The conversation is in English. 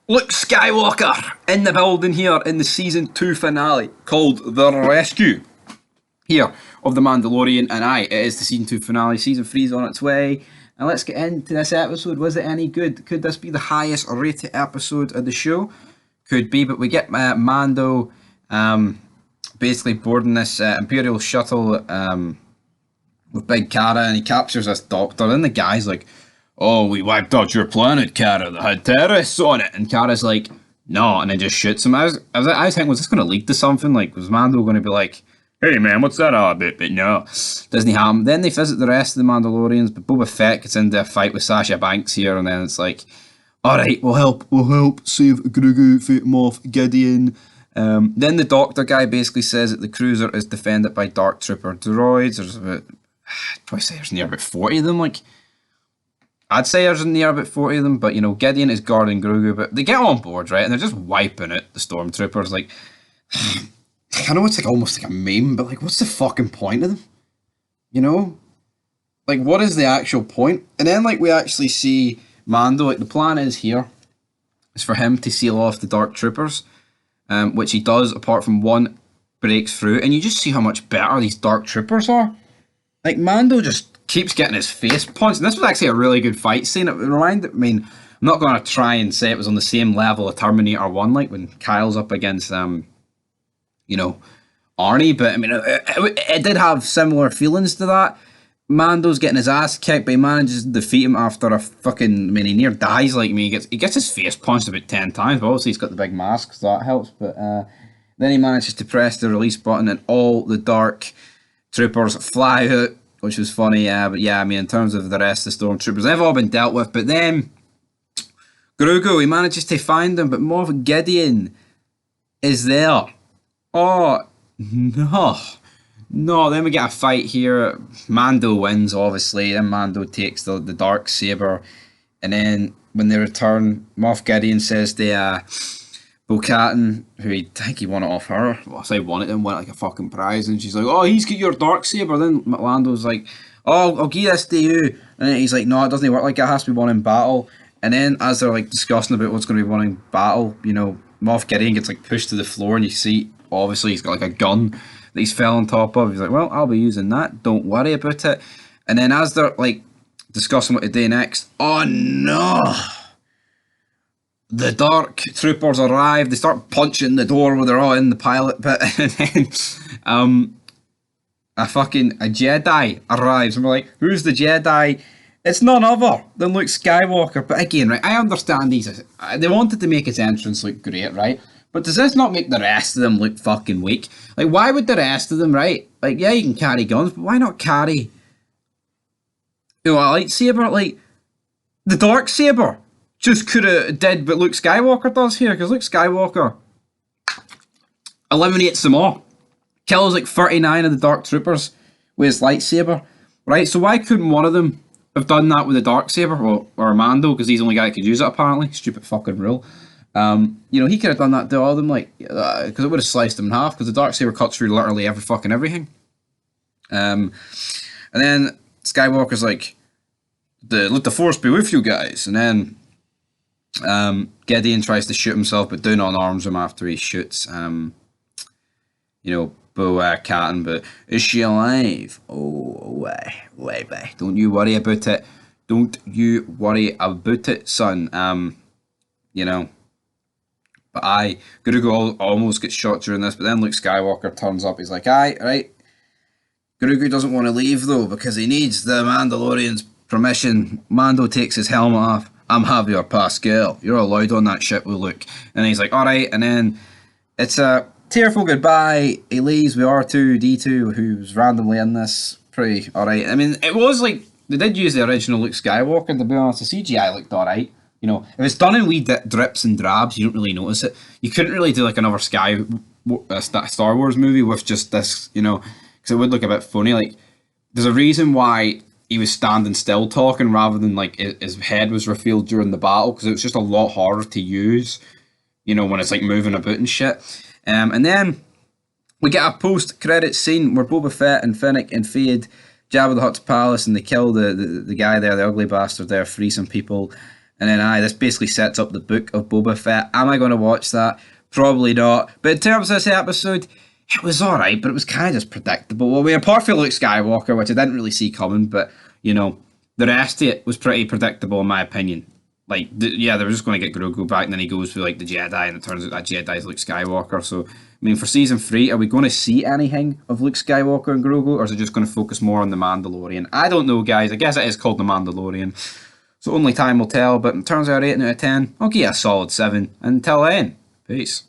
Luke Skywalker in the building here in the season 2 finale called The Rescue here of The Mandalorian. And it is the season 2 finale. Season 3 is on its way. And let's get into this episode. Was it any good? Could this be the highest rated episode of the show? Could be, but we get Mando basically boarding this Imperial shuttle with Big Cara, and he captures this doctor. And the guy's like, "Oh, we wiped out your planet, Cara, that had terrorists on it." And Cara's like, "No," and then just shoots him. I was thinking, was this going to lead to something? Like, was Mando going to be like, "Hey man, what's that all about?" But no, doesn't happen. Then they visit the rest of the Mandalorians, but Boba Fett gets into a fight with Sasha Banks here, and then it's like, "All right, we'll help, save Grogu, fight Moff Gideon." Then the doctor guy basically says that the cruiser is defended by Dark Trooper droids. There's about, I'd probably say there's near about 40 of them. Like, I'd say there's near about 40 of them, but Gideon is guarding Grogu, but they get on board, right? And they're just wiping out the stormtroopers. Like, I know it's like almost like a meme, but like, what's the fucking point of them? Like, what is the actual point? And then like we actually see Mando. Like, the plan is here is for him to seal off the Dark Troopers, which he does. Apart from one breaks through, and you just see how much better these Dark Troopers are. Like, Mando just keeps getting his face punched. And this was actually a really good fight scene. It reminded me, I'm not going to try and say it was on the same level of Terminator 1, like when Kyle's up against, Arnie, but I mean, it did have similar feelings to that. Mando's getting his ass kicked, but he manages to defeat him after he near dies. Like me, he gets his face punched about 10 times, but obviously he's got the big mask, so that helps. But then he manages to press the release button, and all the Dark Troopers fly out, which was funny. But yeah, I mean, in terms of the rest of the Stormtroopers, they've all been dealt with. But then Grogu, he manages to find them, but Moff Gideon is there. Oh, no. No, then we get a fight here. Mando wins, obviously. Then Mando takes the dark saber. And then when they return, Moff Gideon says to Bo-Katan, who I think he won it off her. Well, I say won it, then won it like a fucking prize. And she's like, "Oh, he's got your dark saber." Then Lando's like, "Oh, I'll give this to you." And then he's like, "No, it doesn't work like that. It has to be won in battle." And then as they're like discussing about what's going to be won in battle, Moff Gideon gets like pushed to the floor, and you see, obviously, he's got like a gun that he's fell on top of. He's like, "Well, I'll be using that. Don't worry about it." And then as they're like discussing what to do next, oh no! The Dark Troopers arrive. They start punching the door where they're all in the pilot pit, and then a Jedi arrives, and we're like, "Who's the Jedi?" It's none other than Luke Skywalker. But again, right, I understand these. They wanted to make his entrance look great, right? But does this not make the rest of them look fucking weak? Like, why would the rest of them, right? Like, yeah, you can carry guns, but why not carry, a lightsaber? Like, the dark saber just could have did what Luke Skywalker does here, because Luke Skywalker eliminates them all. Kills like 39 of the Dark Troopers with his lightsaber, right? So why couldn't one of them have done that with the dark saber, or Mando, because he's the only guy that could use it apparently? Stupid fucking rule. He could have done that to all of them, like, because it would have sliced them in half, because the dark saber cuts through literally every fucking everything. And then Skywalker's like, "Let the Force be with you guys." And then Gideon tries to shoot himself, but Dune unarms him after he shoots, Bo-Katan. But is she alive? Oh, wait. Don't you worry about it. Don't you worry about it, son. But Grogu almost gets shot during this, but then Luke Skywalker turns up. He's like, "Aye, right." Grogu doesn't want to leave, though, because he needs the Mandalorian's permission. Mando takes his helmet off. "I'm Javier Pascal. You're allowed on that ship with Luke." And he's like, "All right." And then it's a tearful goodbye. He leaves with R2-D2, who's randomly in this. Pretty all right. I mean, it was like, they did use the original Luke Skywalker, to be honest. The CGI looked all right. If it's done in wee drips and drabs, you don't really notice it. You couldn't really do like another Star Wars movie with just this, because it would look a bit funny. Like, there's a reason why he was standing still talking rather than like his head was revealed during the battle, because it was just a lot harder to use, when it's like moving about and shit. And then we get a post-credit scene where Boba Fett and Finnick invade Jabba the Hutt's palace, and they kill the guy there, the ugly bastard there, free some people. And then, this basically sets up the book of Boba Fett. Am I going to watch that? Probably not. But in terms of this episode, it was alright, but it was kind of just predictable. Well, apart from Luke Skywalker, which I didn't really see coming, but, the rest of it was pretty predictable in my opinion. Like, they were just going to get Grogu back, and then he goes for, like, the Jedi, and it turns out that Jedi's Luke Skywalker. So, I mean, for Season 3, are we going to see anything of Luke Skywalker and Grogu, or is it just going to focus more on The Mandalorian? I don't know, guys. I guess it is called The Mandalorian. So only time will tell, but in terms of a rating out of 10, I'll give it a solid 7. Until then, peace.